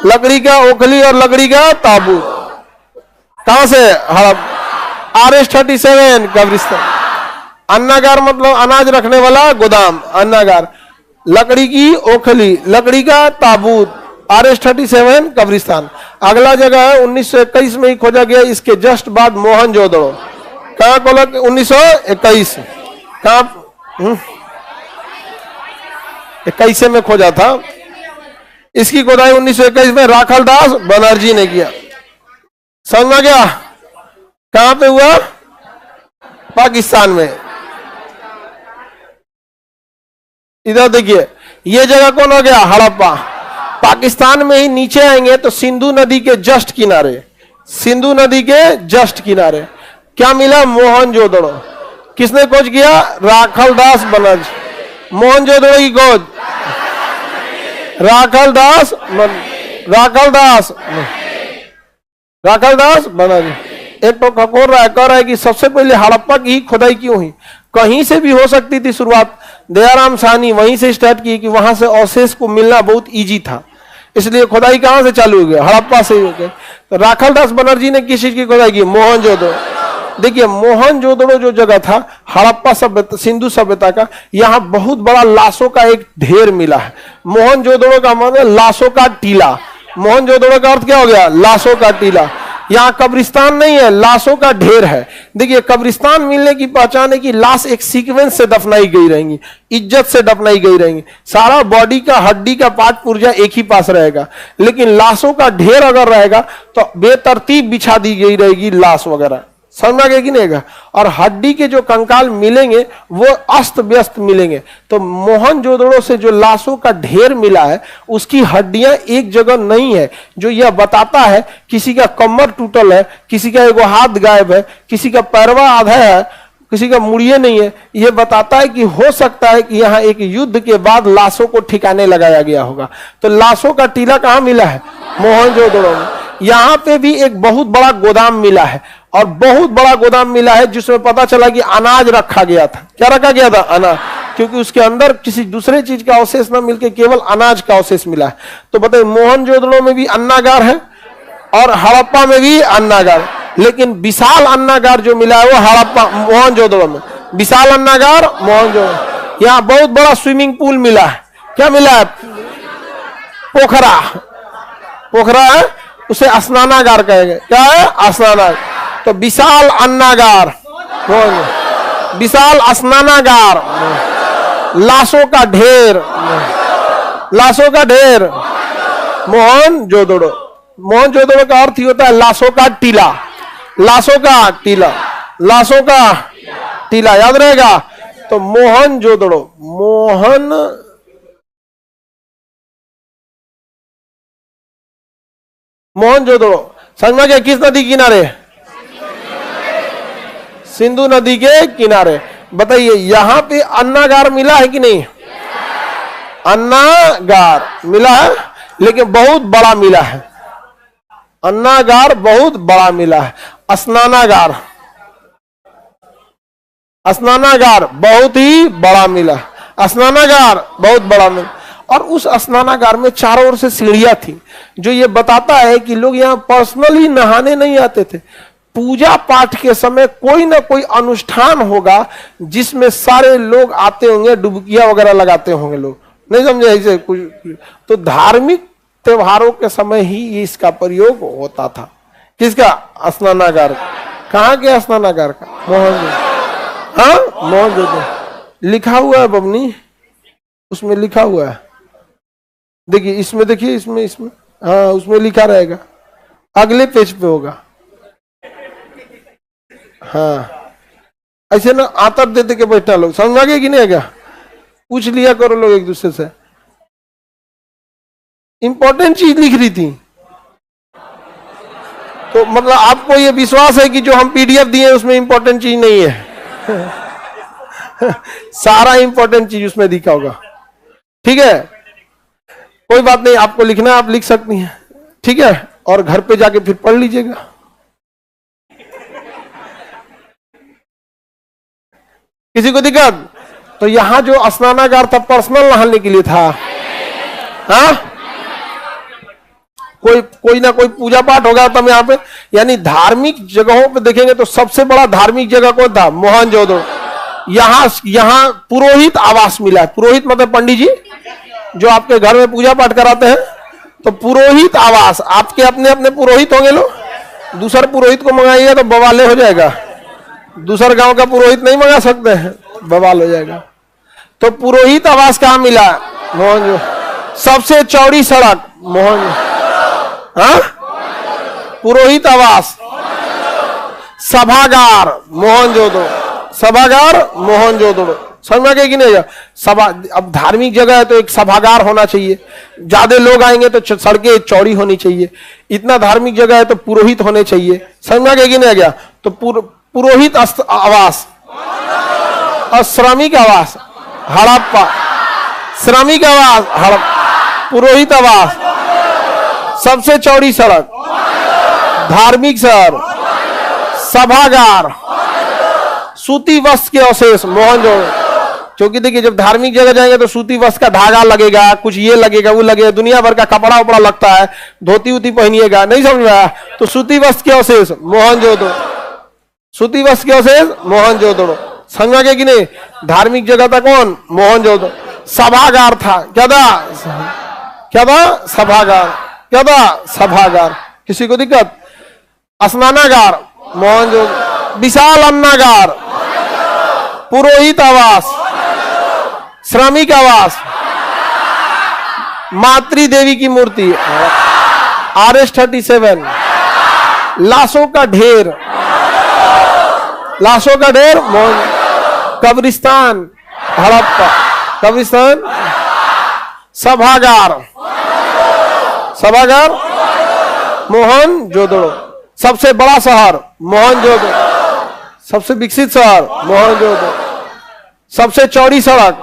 लकड़ी का ओखली और लकड़ी का ताबूत कहां से? हड़प्पा। RH-37 कब्रिस्तान। अन्नागार मतलब अनाज रखने वाला गोदाम, अन्नागार। लकड़ी की ओखली, लकड़ी का ताबूत, RH-37 कब्रिस्तान। अगला जगह है 1921 में ही खोजा गया, इसके जस्ट बाद मोहनजोदड़ो। कहाँ खोला? 1921। कहाँ? 21 में खोजा था। इसकी खोदाई 1921 में राखलदास बनर्जी ने किया। समझ में गया? कहां पे हुआ? पाकिस्तान में। इधर देखिए, ये जगह कौन हो गया? हड़प्पा। पाकिस्तान में ही नीचे आएंगे तो सिंधु नदी के जस्ट किनारे, सिंधु नदी के जस्ट किनारे क्या मिला? मोहनजोदड़ो। किसने खोज किया? राखलदास बनर्जी। मोहनजोदड़ो की खोज राखलदास बनर्जी। एक तो खकोर रहा है, कह रहा है कि सबसे पहले हड़प्पा की खुदाई क्यों हुई? कहीं से भी हो सकती थी शुरुआत। दयाराम साहनी वहीं से स्टार्ट की कि वहां से अवशेष को मिलना बहुत इजी था, इसलिए खुदाई कहां से चालू हो गया? हड़प्पा से ही हो गया। तो राखलदास बनर्जी ने किस चीज की खुदाई की? मोहनजोदड़ो। देखिए, मोहनजोदड़ो जो जगह था हड़प्पा सभ्यता, सिंधु सभ्यता का, यहाँ बहुत बड़ा लाशों का एक ढेर मिला है। मोहनजोदड़ो का मतलब लाशों का टीला। मोहनजोदड़ो का अर्थ क्या हो गया? लाशों का टीला। यहाँ कब्रिस्तान नहीं है, लाशों का ढेर है। देखिए, कब्रिस्तान मिलने की पहचान है कि लाश एक सीक्वेंस से दफनाई गई रहेंगी, इज्जत से दफनाई गई रहेंगी, सारा बॉडी का हड्डी का पार्ट पुर्जा एक ही पास रहेगा। लेकिन लाशों का ढेर अगर रहेगा तो बेतरतीब बिछा दी गई रहेगी लाश वगैरह। समझ में कि नहीं? और हड्डी के जो कंकाल मिलेंगे वो अस्त व्यस्त मिलेंगे। तो मोहनजोदड़ो से जो लाशों का ढेर मिला है उसकी हड्डियां एक जगह नहीं है, जो यह बताता है किसी का कमर टूटल है, किसी का एगो हाथ गायब है, किसी का पैरवा आधा है, किसी का मुड़िए नहीं है। यह बताता है कि हो सकता है कि यहाँ एक युद्ध के बाद लाशों को ठिकाने लगाया गया होगा। तो लाशों का टीला कहाँ मिला है? मोहनजोदड़ो में। यहाँ पे भी एक बहुत बड़ा गोदाम मिला है, और बहुत बड़ा गोदाम मिला है जिसमें पता चला कि अनाज रखा गया था। क्या रखा गया था? अनाज। क्योंकि उसके अंदर किसी दूसरे चीज का अवशेष ना मिलके केवल अनाज का अवशेष मिला है। तो बताइए, मोहनजोदड़ो में भी अन्नागार है और हड़प्पा में भी अन्नागार, लेकिन विशाल अन्नागार जो मिला है वो हड़प्पा, मोहनजोदड़ो में विशाल अन्नागार मोहनजोदड़ो। यहाँ बहुत बड़ा स्विमिंग पूल मिला है। क्या मिला है? पोखरा। पोखरा है, उसे स्नानागार कहेंगे। क्या है? स्नानागार। तो विशाल अन्नागार, विशाल स्नानागार, लाशों का ढेर, लाशों का ढेर, मोहनजोदड़ो। मोहनजोदड़ो का अर्थ ही होता है लाशों का टीला। लाशों का टीला, लाशों का टीला, याद रहेगा। तो मोहनजोदड़ो, मोहनजोदड़ो समझ में गया? किस नदी किनारे? सिंधु नदी के किनारे। बताइए, यहां पे अन्नागार मिला है कि नहीं? अन्नागार मिला है, लेकिन बहुत बड़ा मिला है। अन्नागार बहुत बड़ा मिला है। स्नानागार, स्नानागार बहुत ही बड़ा मिला। स्नानागार बहुत बड़ा मिला। और उस स्नानागार में चारों ओर से सीढ़ियां थी, जो ये बताता है कि लोग यहाँ पर्सनली नहाने नहीं आते थे। पूजा पाठ के समय कोई ना कोई अनुष्ठान होगा जिसमें सारे लोग आते होंगे, डुबकियां वगैरह लगाते होंगे लोग, नहीं समझे ऐसे कुछ। तो धार्मिक त्योहारों के समय ही इसका प्रयोग होता था। किसका? स्नानागार। कहाँ के स्नानागार का? मोहनजोदड़ो। हाँ, मोहनजोदड़ो लिखा हुआ है बबनी, उसमें लिखा हुआ है। देखिए, इसमें देखिए, इसमें हाँ, उसमें लिखा रहेगा, अगले पेज पे होगा। हाँ, ऐसे ना आतर दे दे के बैठा लोग, समझ आ गया कि नहीं आएगा? पूछ लिया करो लोग एक दूसरे से। इंपॉर्टेंट चीज लिख रही थी, तो मतलब आपको ये विश्वास है कि जो हम पीडीएफ दिए उसमें इंपॉर्टेंट चीज नहीं है। सारा इंपॉर्टेंट चीज उसमें दिखा होगा। ठीक है, कोई बात नहीं, आपको लिखना है आप लिख सकती हैं। ठीक है, और घर पे जाके फिर पढ़ लीजिएगा। किसी को दिक्कत? तो यहां जो स्नानागार था पर्सनल नहाने के लिए था। हाँ, कोई ना कोई पूजा पाठ होगा तब यहाँ पे। यानी धार्मिक जगहों पे देखेंगे तो सबसे बड़ा धार्मिक जगह कौन था? मोहनजोदड़ो। यहाँ पुरोहित आवास मिला है। पुरोहित मतलब पंडित जी जो आपके घर में पूजा पाठ कराते हैं, तो पुरोहित आवास। आपके अपने अपने पुरोहित होंगे लोग, दूसरे पुरोहित को मंगाइएगा तो बवाले हो जाएगा। दूसरे गांव का पुरोहित नहीं मंगा सकते हैं, बवाल हो जाएगा। तो पुरोहित आवास कहाँ मिला? मोहनजो। सबसे चौड़ी सड़क मोहन, हाँ, पुरोहित आवास। सभागार मोहनजोदड़ो, सभागार मोहनजोदड़ो। समझ में आगे कि नहीं? सभा, अब धार्मिक जगह है तो एक सभागार होना चाहिए, ज्यादा लोग आएंगे तो सड़कें चौड़ी होनी चाहिए। इतना धार्मिक जगह है तो पुरोहित होने चाहिए। समझ में आगे कि नहीं गया? तो पुरोहित आवास और श्रमिक आवास हड़प्पा, श्रमिक आवास हड़प्पा, पुरोहित आवास, सबसे चौड़ी सड़क, धार्मिक शहर, सभागार, सूती वस्त्र के अवशेष मोहनजोदड़ो। क्योंकि देखिए जब धार्मिक जगह जाएंगे तो सूती वस्त्र का धागा लगेगा, कुछ ये लगेगा वो लगेगा, दुनिया भर का कपड़ा उपड़ा लगता है, धोती उती पहनिएगा, नहीं समझ में आया? तो सूती वस्त्र के अवशेष मोहनजोदड़ो, सूती वस्त्र के अवशेष मोहनजोदड़ो। समझ गए कि नहीं? धार्मिक जगह था कौन? मोहनजोदड़ो। सभागार था, क्या था? क्या था? सभागार। क्या था? सभागार। किसी को दिक्कत? स्नानागार मोहनजोदड़ो। विशाल अन्नागार, पुरोहित आवास, श्रमिक आवास, मातृ देवी की मूर्ति, RS-37, लाशों का ढेर, लाशों का ढेर कब्रिस्तान हड़प्पा, कब्रिस्तान, सभागार, सभागार मोहनजोदड़ो। सबसे बड़ा शहर मोहनजोदड़ो, सबसे विकसित शहर मोहनजोदड़ो, सबसे चौड़ी सड़क।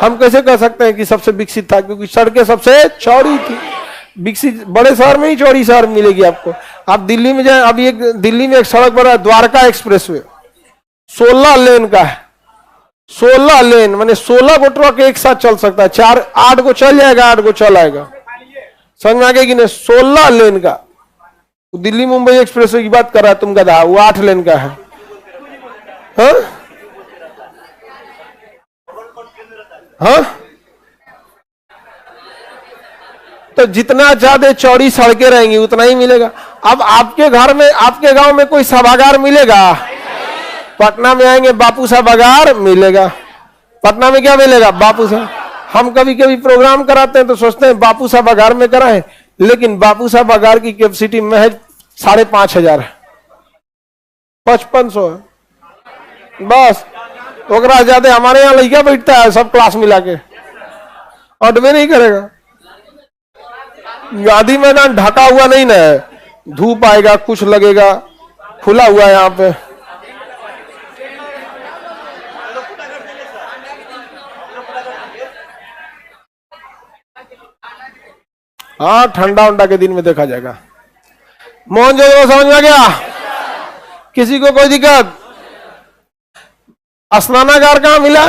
हम कैसे कह सकते हैं कि सबसे विकसित था? क्योंकि सड़कें सबसे चौड़ी थी। विकसित बड़े शहर में ही चौड़ी शहर मिलेगी आपको। आप दिल्ली में जाए, अभी एक दिल्ली में एक सड़क बना है द्वारका एक्सप्रेसवे, 16 लेन का है। 16 लेन माने 16 गो ट्रक एक साथ चल सकता है, 8 गो चल जाएगा, 8 गो चल आएगा। समझ में आ गया कि नहीं? 16 लेन का। दिल्ली मुंबई एक्सप्रेसवे की बात कर रहा है तुम गधा, वो 8 लेन का है। हाँ? हाँ? तो जितना ज्यादा चौड़ी सड़कें रहेंगी उतना ही मिलेगा। अब आपके घर में, आपके गांव में कोई सभागार मिलेगा? पटना में आएंगे बापू सभागार मिलेगा। पटना में क्या मिलेगा? बापू साहब। हम कभी कभी प्रोग्राम कराते हैं तो सोचते हैं बापू सभागार में कराएं, लेकिन बापू सभागार की कैपेसिटी महज 5,500 है, 5500 है बस। ओकरा ज्यादा हमारे यहाँ लड़का बैठता है सब क्लास मिला के, अटवे नहीं करेगा। गांधी मैदान ढका हुआ नहीं ना है, धूप आएगा, कुछ लगेगा, खुला हुआ है यहाँ पे। हाँ, ठंडा उंडा के दिन में देखा जाएगा। मोहनजोदड़ो समझ में आ गया? किसी को कोई दिक्कत? स्नानागार कहाँ मिला?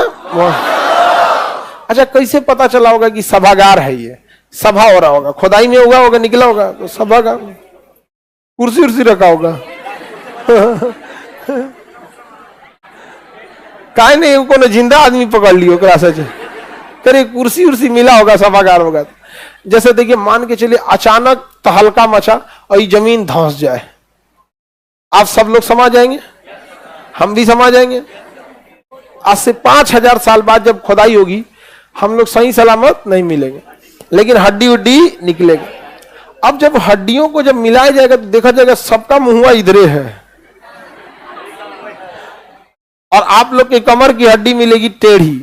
अच्छा, कैसे पता चला होगा कि सभागार है? ये सभा हो रहा होगा, खुदाई में होगा निकला होगा तो सभागार, कुर्सी उर्सी रखा होगा। काहे नहीं उनको जिंदा आदमी पकड़ लियो करे, कुर्सी उर्सी मिला होगा, सभागार होगा। जैसे देखिए, मान के चलिए अचानक तहलका मचा और ये जमीन धंस जाए, आप सब लोग समा जाएंगे, हम भी समा जाएंगे। आज से 5000 साल बाद जब खुदाई होगी हम लोग सही सलामत नहीं मिलेंगे, लेकिन हड्डी उड्डी निकलेगी। अब जब हड्डियों को जब मिलाया जाएगा तो देखा जाएगा सबका मुंह इधरे है, और आप लोग की कमर की हड्डी मिलेगी टेढ़ी,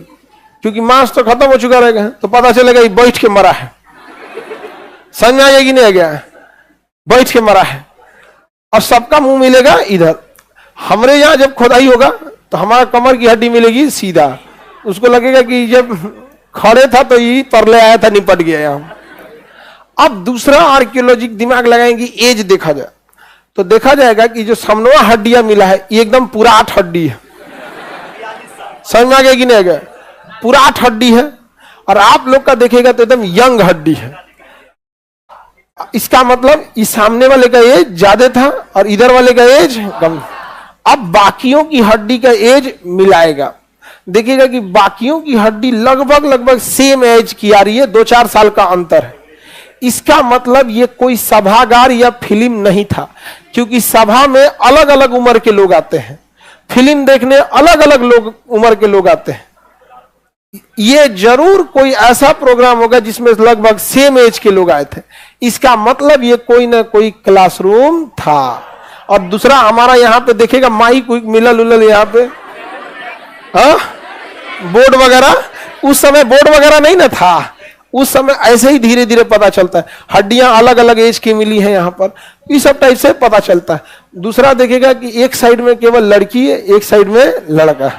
क्योंकि मांस तो खत्म हो चुका रहेगा। तो पता चलेगा ये बैठ के मरा है। समझ में आ गया कि नहीं आ गया? बैठ के मरा है। और सबका मुंह मिलेगा इधर। हमारे यहाँ जब खुदाई होगा तो हमारा कमर की हड्डी मिलेगी सीधा, उसको लगेगा कि जब खड़े था तो ये तरले आया था, निपट गया यहाँ। अब दूसरा आर्कियोलॉजिक दिमाग लगाएंगे, एज देखा जाए तो देखा जाएगा कि जो समनवा हड्डियां मिला है ये एकदम पुराठ हड्डी है। समझ में आ गया कि नहीं आ गया? पुराठ हड्डी है। और आप लोग का देखेगा तो एकदम यंग हड्डी है। इसका मतलब इस सामने वाले का एज ज्यादा था और इधर वाले का एज कम। अब बाकियों की हड्डी का एज मिलाएगा, देखिएगा कि बाकियों की हड्डी लगभग सेम एज की आ रही है, 2-4 साल का अंतर है। इसका मतलब ये कोई सभागार या फिल्म नहीं था, क्योंकि सभा में अलग अलग उम्र के लोग आते हैं। फिल्म देखने अलग अलग लोग, उम्र के लोग आते हैं। ये जरूर कोई ऐसा प्रोग्राम होगा जिसमें लगभग सेम एज के लोग आए थे। इसका मतलब ये कोई ना कोई क्लासरूम था। और दूसरा, हमारा यहां पे देखेगा माइक मिलल उलल यहाँ पे, हाँ, बोर्ड वगैरह, उस समय बोर्ड वगैरह नहीं ना था। उस समय ऐसे ही धीरे धीरे पता चलता है, हड्डियां अलग अलग एज की मिली हैं यहाँ पर, इस सब टाइप से पता चलता है। दूसरा देखेगा कि एक साइड में केवल लड़की है, एक साइड में लड़का।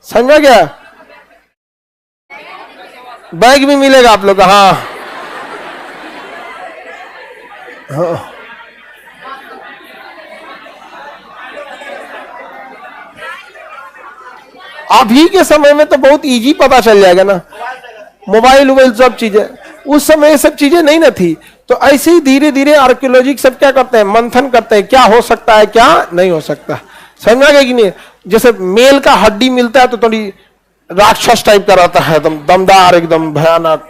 समझ गया? बैग भी मिलेगा आप लोग का। हाँ, हाँ। अभी के समय में तो बहुत इजी पता चल जाएगा ना, मोबाइल वोबाइल सब चीजें। उस समय ये सब चीजें नहीं ना थी। तो ऐसे ही धीरे धीरे आर्कियोलॉजी सब क्या करते हैं, मंथन करते हैं, क्या हो सकता है क्या नहीं हो सकता। समझ आ गया कि नहीं? जैसे मेल का हड्डी मिलता है तो थोड़ी राक्षस टाइप का रहता है, एकदम दमदार, एकदम भयानक।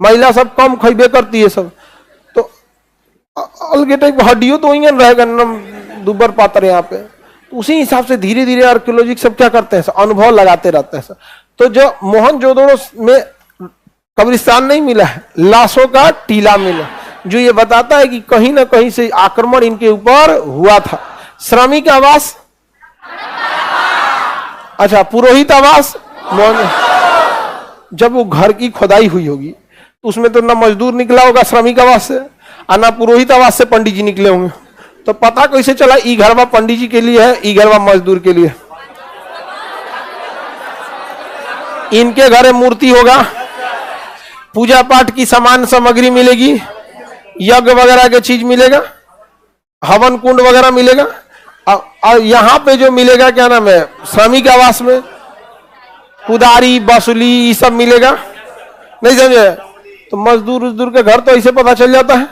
महिला सब कम खैबे करती है सब, तो अलग टाइप हड्डियों तो वही रहेगा, दुबर पातर यहाँ पे। उसी हिसाब से धीरे धीरे आर्कियोलॉजी सब क्या करते हैं, अनुभव लगाते रहते हैं। तो जो मोहनजोदड़ो में कब्रिस्तान नहीं मिला है, लाशों का टीला मिला, जो ये बताता है कि कहीं ना कहीं से आक्रमण इनके ऊपर हुआ था। श्रमिक आवास, अच्छा, पुरोहित आवास, जब वो घर की खुदाई हुई होगी तो उसमें तो ना मजदूर निकला होगा श्रमिक आवास से, और ना पुरोहित आवास से पंडित जी निकले होंगे। तो पता कैसे चला ई घरवा पंडित जी के लिए है, ई घरवा मजदूर के लिए? इनके घरे मूर्ति होगा, पूजा पाठ की सामान सामग्री मिलेगी, यज्ञ वगैरह के चीज मिलेगा, हवन कुंड वगैरह मिलेगा। और यहाँ पे जो मिलेगा क्या नाम है, श्रमिक आवास में कुदारी बसुली ये सब मिलेगा। नहीं समझे? तो मजदूर उजदूर के घर तो ऐसे पता चल जाता है।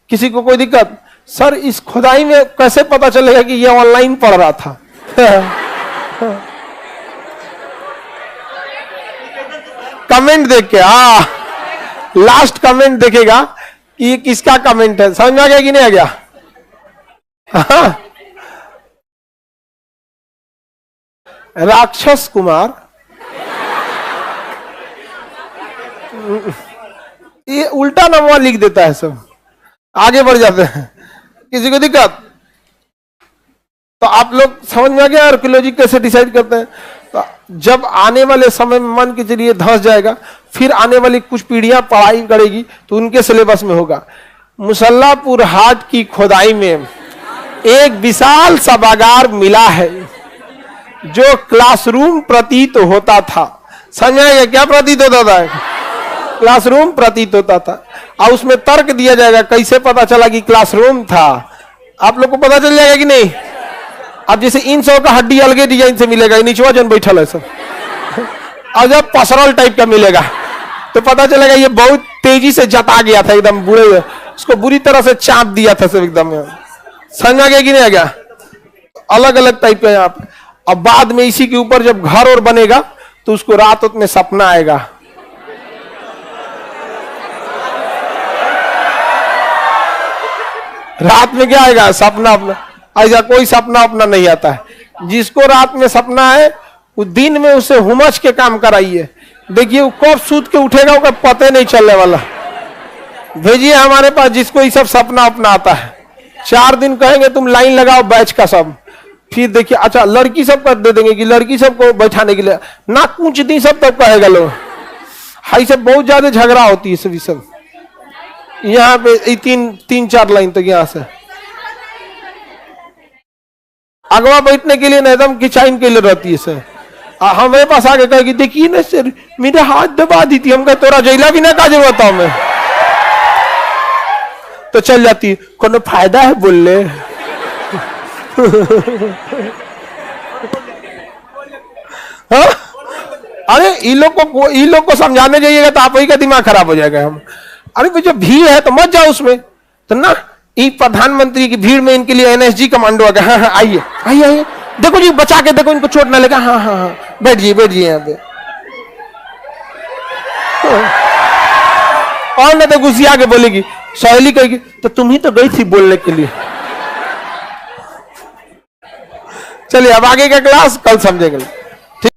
किसी को कोई दिक्कत? सर इस खुदाई में कैसे पता चलेगा कि ये ऑनलाइन पढ़ रहा था? कमेंट देख के, हाँ, लास्ट कमेंट देखेगा कि ये किसका कमेंट है। समझ में आ गया कि नहीं आ गया? हाँ। राक्षस कुमार, ये उल्टा नाम लिख देता है, सब आगे बढ़ जाते हैं। किसी को दिक्कत? तो आप लोग समझ में आ गया आर्कियोलॉजी कैसे डिसाइड करते हैं। तो जब आने वाले समय में मन के जरिए धंस जाएगा, फिर आने वाली कुछ पीढ़ियां पढ़ाई करेगी तो उनके सिलेबस में होगा। मुसल्लापुर हाट की खुदाई में एक विशाल सभागार मिला है जो क्लासरूम प्रतीत होता था। समझाएगा क्या प्रतीत होता था? क्लासरूम प्रतीत होता था। और उसमें तर्क दिया जाएगा कैसे पता चला कि क्लासरूम था। आप लोग को पता चल जाएगा कि नहीं? अब जैसे इन सब का हड्डी अलगे डिजाइन से मिलेगा, नीचवा जन बैठल है सब, और जब पसरल टाइप का मिलेगा तो पता चलेगा ये बहुत तेजी से जता गया था, एकदम बुरे, उसको बुरी तरह से चाप दिया था सब एकदम। समझ आ गया कि नहीं आ गया? अलग अलग टाइप का यहाँ पे। अब बाद में इसी के ऊपर जब घर और बनेगा तो उसको रात में सपना आएगा। रात में क्या आएगा? सपना अपना। ऐसा कोई सपना अपना नहीं आता है। जिसको रात में सपना है वो दिन में उसे हुमच के काम कराइए, देखिए वो कब सूत के उठेगा उसका पता नहीं चलने वाला। भेजिए हमारे पास जिसको ये सब सपना अपना आता है। 4 दिन कहेंगे तुम लाइन लगाओ बैच का सब, फिर देखिए अच्छा लड़की सब कर दे देंगे कि लड़की सबको बैठाने के लिए ना कुछ दी सब, तब कहेगा लोग। हाई सब बहुत ज्यादा झगड़ा होती है सभी सब। यहाँ पे 3-4 लाइन तक यहाँ से अगवा बैठने के लिए ना एकदम किचाइन के लिए रहती है सर। हमारे पास आके कहेगी देखिए ना सर मेरे हाथ दबा दी थी, हम कहे तोरा जैला भी ना का जरूरत है मैं, तो चल जाती कोनो फायदा है बोल ले। हाँ? अरे इन लोग को समझाने जाइएगा तो आप ही का दिमाग खराब हो जाएगा। हम अरे भाई जो भीड़ है तो मत जाओ उसमें, तो ना ये प्रधानमंत्री की भीड़ में इनके लिए एनएसजी कमांडो आ गया। हाँ हाँ आइए आइए आइए, देखो जी बचा के देखो इनको चोट ना लगा। हाँ हाँ हाँ बैठिए यहाँ पे। और ना तो गुस्सिया के बोलेगी, सहेली कहेगी तो तुम ही तो गई थी बोलने के लिए। चलिए अब आगे का क्लास कल समझेंगे।